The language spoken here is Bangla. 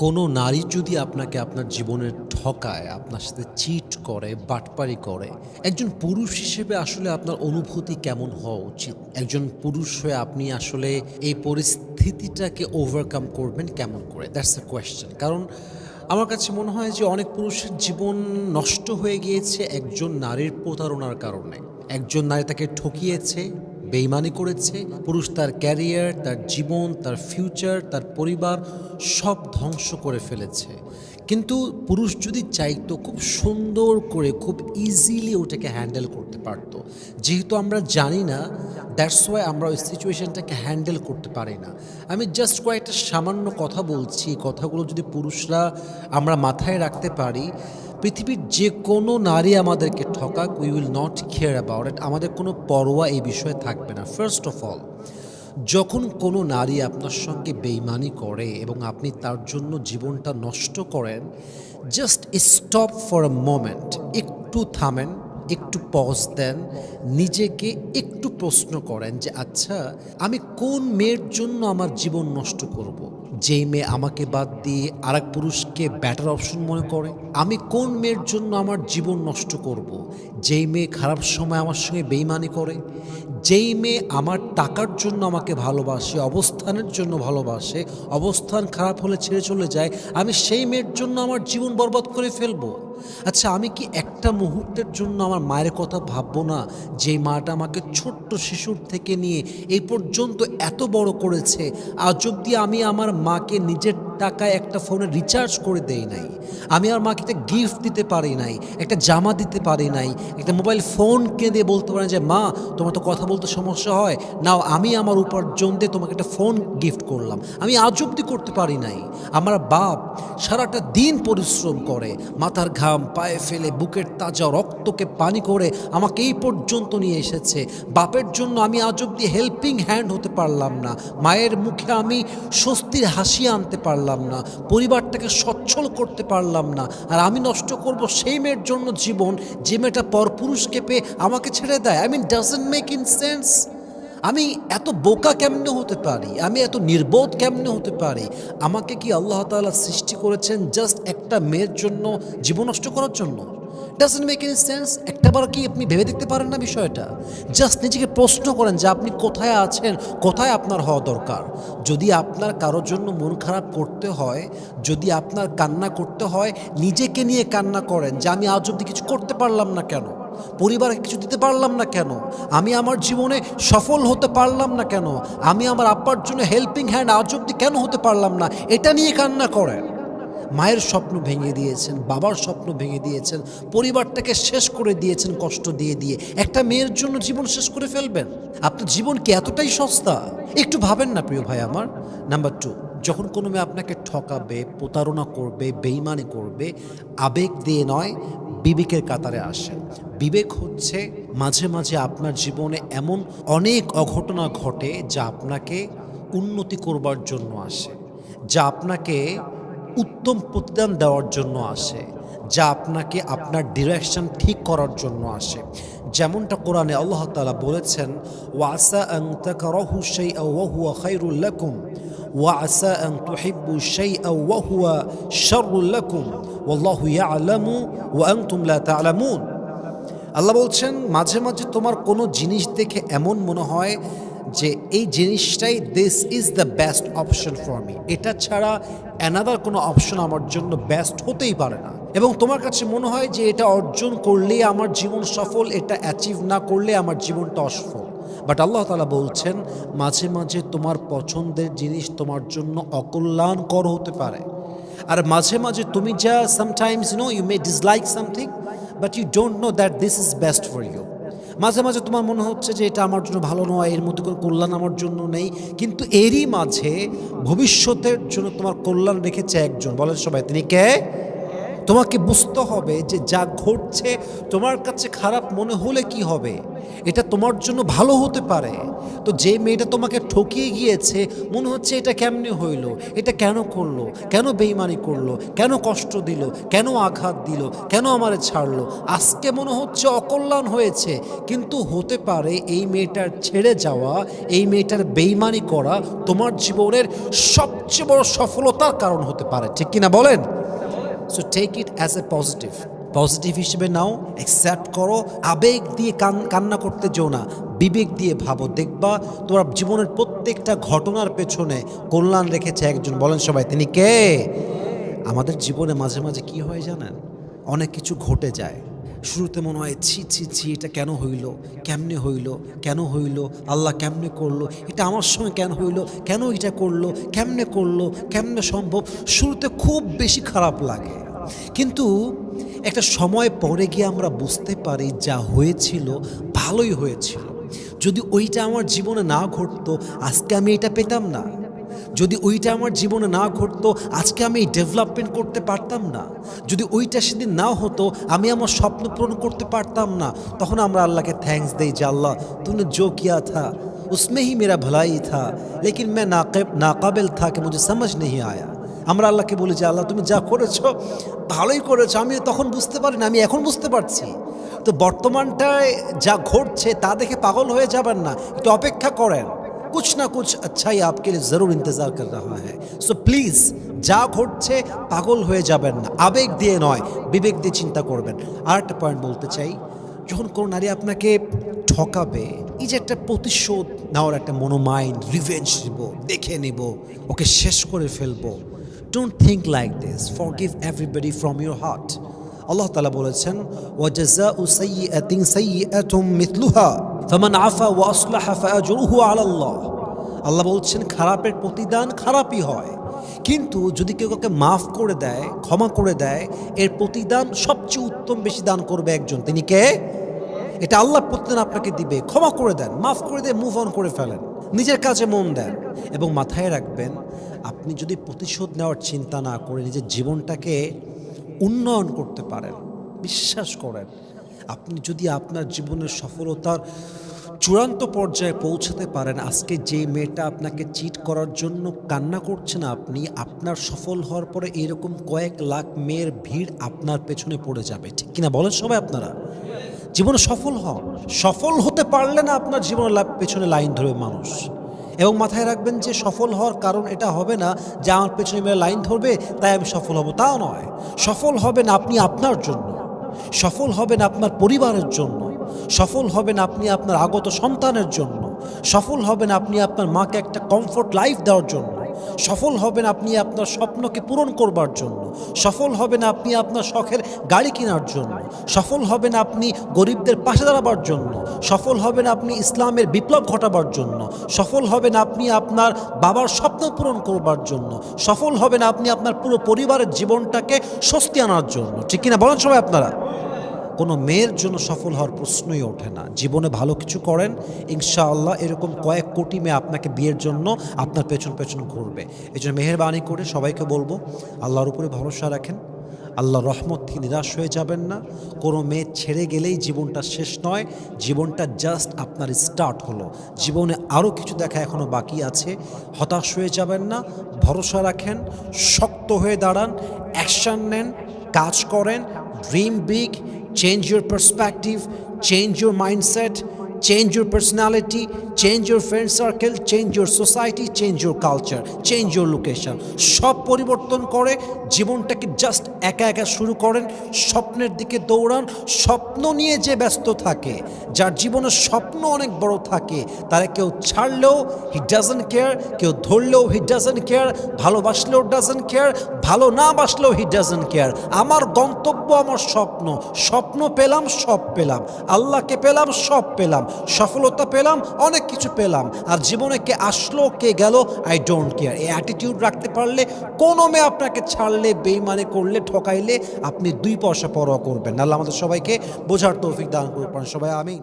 কোনো নারী যদি আপনাকে আপনার জীবনে ঠকায়, আপনার সাথে চিট করে, বাটপারি করে, একজন পুরুষ হিসেবে আসলে আপনার অনুভূতি কেমন হওয়া উচিত? একজন পুরুষ হয়ে আপনি আসলে এই পরিস্থিতিটাকে ওভারকাম করবেন কেমন করে? That's the question. কারণ আমার কাছে মনে হয় যে অনেক পুরুষের জীবন নষ্ট হয়ে গিয়েছে একজন নারীর প্রতারণার কারণে। একজন নারী তাকে ঠকিয়েছে, বেইমানি করেছে। পুরুষ তার ক্যারিয়ার, তার জীবন, তার ফিউচার, তার পরিবার সব ধ্বংস করে ফেলেছে। কিন্তু পুরুষ যদি চাইতো খুব সুন্দর করে, খুব ইজিলি ওটাকে হ্যান্ডেল করতে পারতো। যেহেতু আমরা জানি না, দ্যাটস ওয়াই আমরা ওই সিচুয়েশনটাকে হ্যান্ডেল করতে পারি না। আমি জাস্ট কয়েকটা সামান্য কথা বলছি, এই কথাগুলো যদি পুরুষরা আমরা মাথায় রাখতে পারি, পৃথিবীর যে কোনো নারী আমাদেরকে ঠকাক, we will not care about it. আমাদের কোনো পরোয়া এই বিষয়ে থাকবে না। ফার্স্ট অফ অল, যখন কোনো নারী আপনার সঙ্গে বেইমানি করে এবং আপনি তার জন্য জীবনটা নষ্ট করেন, just stop for a moment. একটু থামেন, একটু পজ দেন, নিজেকে একটু প্রশ্ন করেন যে আচ্ছা, আমি কোন মেয়ের জন্য আমার জীবন নষ্ট করব। যেই মেয়ে আমাকে বাদ দিয়ে আরেক পুরুষকে ব্যাটার অপশন মনে করে? আমি কোন মেয়ের জন্য আমার জীবন নষ্ট করব? যেই মেয়ে খারাপ সময় আমার সঙ্গে বেইমানি করে, যেই মেয়ে আমার টাকার জন্য আমাকে ভালোবাসে, অবস্থানের জন্য ভালোবাসে, অবস্থান খারাপ হলে ছেড়ে চলে যায়, আমি সেই মেয়ের জন্য আমার জীবন বরবাদ করে ফেলবো? আচ্ছা, আমি কি একটা মুহূর্তের জন্য আমার মায়ের কথা ভাববো না? যেই মাটা আমাকে ছোট্ট শিশুর থেকে নিয়ে এই পর্যন্ত এত বড় করেছে, আজ অবধি আমি আমার মাকে নিজের টাকায় একটা ফোনে রিচার্জ করে দেই নাই, আমি আমার মাকে একটা গিফট দিতে পারি নাই, একটা জামা দিতে পারি নাই, একটা মোবাইল ফোন কিনে দিয়ে বলতে পারি যে মা, তোমার তো কথা বলতে সমস্যা হয়, নাও আমি আমার উপার্জন দিয়ে তোমাকে একটা ফোন গিফট করলাম, আমি আজ অবধি করতে পারি নাই। আমার বাপ সারাটা দিন পরিশ্রম করে, মাথার ঘাম পায়ে ফেলে বুকের তাজা রক্তকে পানি করে আমাকে এই পর্যন্ত নিয়ে এসেছে। বাপের জন্য আমি আজ অবধি হেল্পিং হ্যান্ড হতে পারলাম না, মায়ের মুখে আমি স্বস্তির হাসি আনতে পারলাম না, পরিবারটাকে সচ্ছল করতে পারলাম না, আর আমি নষ্ট করব সেই মেয়ের জন্য জীবন যে মেয়েটা পরপুরুষকে পেয়ে আমাকে ছেড়ে দেয়? I mean, doesn't make in sense. আমি এত বোকা কেমনে হতে পারি? আমি এত নির্বোধ কেমনে হতে পারি? আমাকে কি আল্লাহ তাআলা সৃষ্টি করেছেন জাস্ট একটা মেয়ের জন্য জীবন নষ্ট করার জন্য? Doesn't make any sense. একটাবার কি আপনি ভেবে দেখতে পারেন না বিষয়টা? জাস্ট নিজেকে প্রশ্ন করেন যে আপনি কোথায় আছেন, কোথায় আপনার হওয়া দরকার। যদি আপনার কারোর জন্য মন খারাপ করতে হয়, যদি আপনার কান্না করতে হয়, নিজেকে নিয়ে কান্না করেন যে আমি আজ অবধি কিছু করতে পারলাম না কেন, পরিবারকে কিছু দিতে পারলাম না কেন, আমি আমার জীবনে সফল হতে পারলাম না কেন, আমি আমার আব্বার জন্য হেল্পিং হ্যান্ড আজ অবধি কেন হতে পারলাম না, এটা নিয়ে কান্না করেন। মায়ের স্বপ্ন ভেঙে দিয়েছেন, বাবার স্বপ্ন ভেঙে দিয়েছেন, পরিবারটাকে শেষ করে দিয়েছেন কষ্ট দিয়ে দিয়ে। একটা মেয়ের জন্য জীবন শেষ করে ফেলবেন? আপনার জীবন কি এতটাই সস্তা? একটু ভাবেন না প্রিয় ভাই আমার। নাম্বার 2, যখন কোনো মেয়ে আপনাকে ঠকাবে, প্রতারণা করবে, বেইমানি করবে, আবেগ দিয়ে নয়, বিবেকের কাতারে আসেন। বিবেক হচ্ছে মাঝে মাঝে আপনার জীবনে এমন অনেক অঘটনা ঘটে যা আপনাকে উন্নতি করবার জন্য আসে, যা আপনাকে উত্তম প্রতিদান দেওয়ার জন্য আসে, যা আপনাকে আপনার ডিরেকশন ঠিক করার জন্য আসে। যেমনটা কোরআনে আল্লাহ তাআলা বলেছেন, ওয়াসা আন তাকরাহু শাইআন ওয়া হুয়া খায়রুল লাকুম ওয়াসা আন তুহিব্বু শাইআন ওয়া হুয়া শাররুল লাকুম ওয়াল্লাহু ইয়ালামু ওয়া আনতুম লা তা'লামুন। আল্লাহ বলছেন, মাঝে মাঝে তোমার কোনো জিনিস দেখে এমন মনে হয় যে এই জিনিসটাই this is the best option for me, এটা ছাড়া অ্যানাদার কোনো অপশন আমার জন্য বেস্ট হতেই পারে না, এবং তোমার কাছে মনে হয় যে এটা অর্জন করলেই আমার জীবন সফল, এটা অ্যাচিভ না করলে আমার জীবনটা অসফল। বাট আল্লাহ তাআলা বলছেন, মাঝে মাঝে তোমার পছন্দের জিনিস তোমার জন্য অকল্যাণকর হতে পারে, আর মাঝে মাঝে তুমি যা sometimes you may dislike something but you don't know that this is best for you. মাঝে মাঝে তোমার মনে হচ্ছে যে এটা আমার জন্য ভালো নয়, এর মধ্যে কোনো কল্যাণ আমার জন্য নেই, কিন্তু এরই মাঝে ভবিষ্যতের জন্য তোমার কল্যাণ রেখেছে একজন। বলেন সবাই, তিনি কে? তোমাকে বুঝতে হবে যে যা ঘটছে তোমার কাছে খারাপ মনে হলে কি হবে, এটা তোমার জন্য ভালো হতে পারে। তো যে মেয়েটা তোমাকে ঠকিয়ে গিয়েছে, মনে হচ্ছে এটা কেমনে হইল, এটা কেন করলো, কেন বেইমানি করলো, কেন কষ্ট দিল, কেন আঘাত দিল, কেন আমারে ছাড়লো, আজকে মনে হচ্ছে অকল্যাণ হয়েছে। কিন্তু হতে পারে এই মেয়েটার ছেড়ে যাওয়া, এই মেয়েটার বেইমানি করা তোমার জীবনের সবচেয়ে বড় সফলতার কারণ হতে পারে, ঠিক কিনা বলেন? So take it as a positive, positive হিসেবে নাও, অ্যাকসেপ্ট করো। আবেগ দিয়ে কান্না করতে যেও না, বিবেক দিয়ে ভাবো, দেখবা তোমার জীবনের প্রত্যেকটা ঘটনার পেছনে কল্যাণ রেখেছে একজন। বলেন সবাই, তিনি কে? আমাদের জীবনে মাঝে মাঝে কি হয় জানেন, অনেক কিছু ঘটে যায়, শুরুতে মনে হয় ছি ছি ছি, এটা কেন হইল, কেমনে হইল, কেন হইল, আল্লাহ কেমনে করলো, এটা আমার সঙ্গে কেন হইল, কেন এটা করলো, কেমনে করলো, কেমনে সম্ভব। শুরুতে খুব বেশি খারাপ লাগে, কিন্তু একটা সময় পরে গিয়ে আমরা বুঝতে পারি যা হয়েছিল ভালোই হয়েছিল। যদি ওইটা আমার জীবনে না ঘটতো আজকে আমি এটা পেতাম না। যদি ওইটা আমার জীবনে না ঘটতো আজকে আমি ডেভেলপমেন্ট করতে পারতাম না। যদি ওইটা সেদিন না হতো আমি আমার স্বপ্ন পূরণ করতে পারতাম না। তখন আমরা আল্লাহকে থ্যাঙ্কস দেই যে আল্লাহ तूने जो किया था उसमें ही मेरा भलाई था, लेकिन मैं नाकाबिल था कि मुझे समझ नहीं आया। আমরা আল্লাহকে বলি যে আল্লাহ তুমি যা করেছো ভালোই করেছো, আমি তখন বুঝতে পারিনি, আমি এখন বুঝতে পারছি। তো বর্তমানটায় যা ঘটছে তা দেখে পাগল হয়ে যাবেন না, একটু অপেক্ষা করেন, कुछ ना कुछ अच्छा ही आपके लिए ज़रूर इंतज़ार कर रहा है। सो प्लीज़ যা ঘটছে পাগল হয়ে যাবেন না, আবেগ দিয়ে নয় বিবেক দিয়ে চিন্তা করবেন। আর একটা পয়েন্ট বলতে চাই, যখন কোনো নারী আপনাকে ঠকাবে, এই যে একটা প্রতিশোধ নেওয়ার একটা মনোমাইন্ড, রিভেঞ্জ নিব, দেখে নিব, ওকে শেষ করে ফেলবো, don't think like this, forgive everybody from your heart. আল্লাহ তাআলা বলেছেন ওয়াজাযাউ সাইয়্যাতিন সাইয়্যাতুম মিথলুহা ফামান আফা ওয়া আসলাহা ফাআজরুহু আলাল্লাহ। আল্লাহ বলছেন খারাপের প্রতিদান খারাপই হয়, কিন্তু যদি কেউ কাউকে মাফ করে দেয়, ক্ষমা করে দেয়, এর প্রতিদান সবচেয়ে উত্তম বেশি দান করবে একজন, তিনি কে? এটা আল্লাহ প্রতিদান আপনাকে দিবে। ক্ষমা করে দেন, মাফ করে দিয়ে মুভ অন করে ফেলেন, নিজের কাজে মন দেন। এবং মাথায় রাখবেন, আপনি যদি প্রতিশোধ নেওয়ার চিন্তা না করে নিজের জীবনটাকে উন্নয়ন করতে পারেন, বিশ্বাস করেন, আপনি যদি আপনার জীবনের সফলতার চূড়ান্ত পর্যায়ে পৌঁছাতে পারেন, আজকে যে মেয়েটা আপনাকে চিট করার জন্য কান্না করছে না, আপনি আপনার সফল হওয়ার পরে এরকম কয়েক লাখ মেয়ের ভিড় আপনার পেছনে পড়ে যাবে, ঠিক কিনা বলেন সবাই? আপনারা জীবনে সফল হন, সফল হতে পারলে না আপনার জীবনের পেছনে লাইন ধরবে মানুষ। এবং মাথায় রাখবেন যে সফল হওয়ার কারণ এটা হবে না যে আমার পেছনে মেয়ে লাইন ধরবে তাই আমি সফল হব, তাও নয়। সফল হবেন আপনি আপনার জন্য, সফল হবেন আপনার পরিবারের জন্য, সফল হবেন আপনি আপনার আগত সন্তানের জন্য, সফল হবেন আপনি আপনার মাকে একটা কমফোর্ট লাইফ দেওয়ার জন্য, সফল হবেন আপনি আপনার স্বপ্নকে পূরণ করবার জন্য, সফল হবেন আপনি আপনার শখের গাড়ি কেনার জন্য, সফল হবেন আপনি গরিবদের পাশে দাঁড়াবার জন্য, সফল হবেন আপনি ইসলামের বিপ্লব ঘটাবার জন্য, সফল হবেন আপনি আপনার বাবার স্বপ্ন পূরণ করবার জন্য, সফল হবেন আপনি আপনার পুরো পরিবারের জীবনটাকে স্বস্তি আনার জন্য, ঠিক কিনা বলেন সবাই? আপনারা কোনো মেয়ের জন্য সফল হওয়ার প্রশ্নই ওঠে না। জীবনে ভালো কিছু করেন, ইনশাআল্লাহ এরকম কয়েক কোটি মেয়ে আপনাকে বিয়ের জন্য আপনার পেছন পেছন ঘুরবে। এই জন্য মেহেরবানি করে সবাইকে বলবো, আল্লাহর উপরে ভরসা রাখেন, আল্লাহর রহমত থেকে নিরাশ হয়ে যাবেন না। কোনো মেয়ে ছেড়ে গেলেই জীবনটা শেষ নয়, জীবনটা জাস্ট আপনার স্টার্ট হলো, জীবনে আরও কিছু দেখা এখনও বাকি আছে। হতাশ হয়ে যাবেন না, ভরসা রাখেন, শক্ত হয়ে দাঁড়ান, অ্যাকশান নেন, কাজ করেন, dream big, change your perspective, change your mindset, change your personality, change your friend circle, change your society, change your culture, change your location। সব পরিবর্তন করে জীবনটাকে জাস্ট একা একা শুরু করেন, স্বপ্নের দিকে দৌড়ান। স্বপ্ন নিয়ে যে ব্যস্ত থাকে, যার জীবনের স্বপ্ন অনেক বড় থাকে, তারা কেউ ছাড়লেও হি ডাজন্ট কেয়ার, কেউ ধরলেও হি ডাজন্ট কেয়ার, ভালোবাসলেও ডাজন্ট কেয়ার, ভালো না বাসলেও হি ডাজন্ট কেয়ার। আমার গন্তব্য আমার স্বপ্ন, স্বপ্ন পেলাম সব পেলাম, আল্লাহকে পেলাম সব পেলাম, সফলতা পেলাম, অনেক কিছু পেলাম, আর জীবনে কে আসলো কে গেল আই ডোন্ট কেয়ার। এই অ্যাটিটিউড রাখতে পারলে কোনো মেয়ে আপনাকে ছাড়লে, বেইমানি করলে, ঠকাইলে আপনি দুই পয়সা পরোয়া করবেন না। আল্লাহ আমাদের সবাইকে বোঝার তৌফিক দান করুন সবাই, আমিন।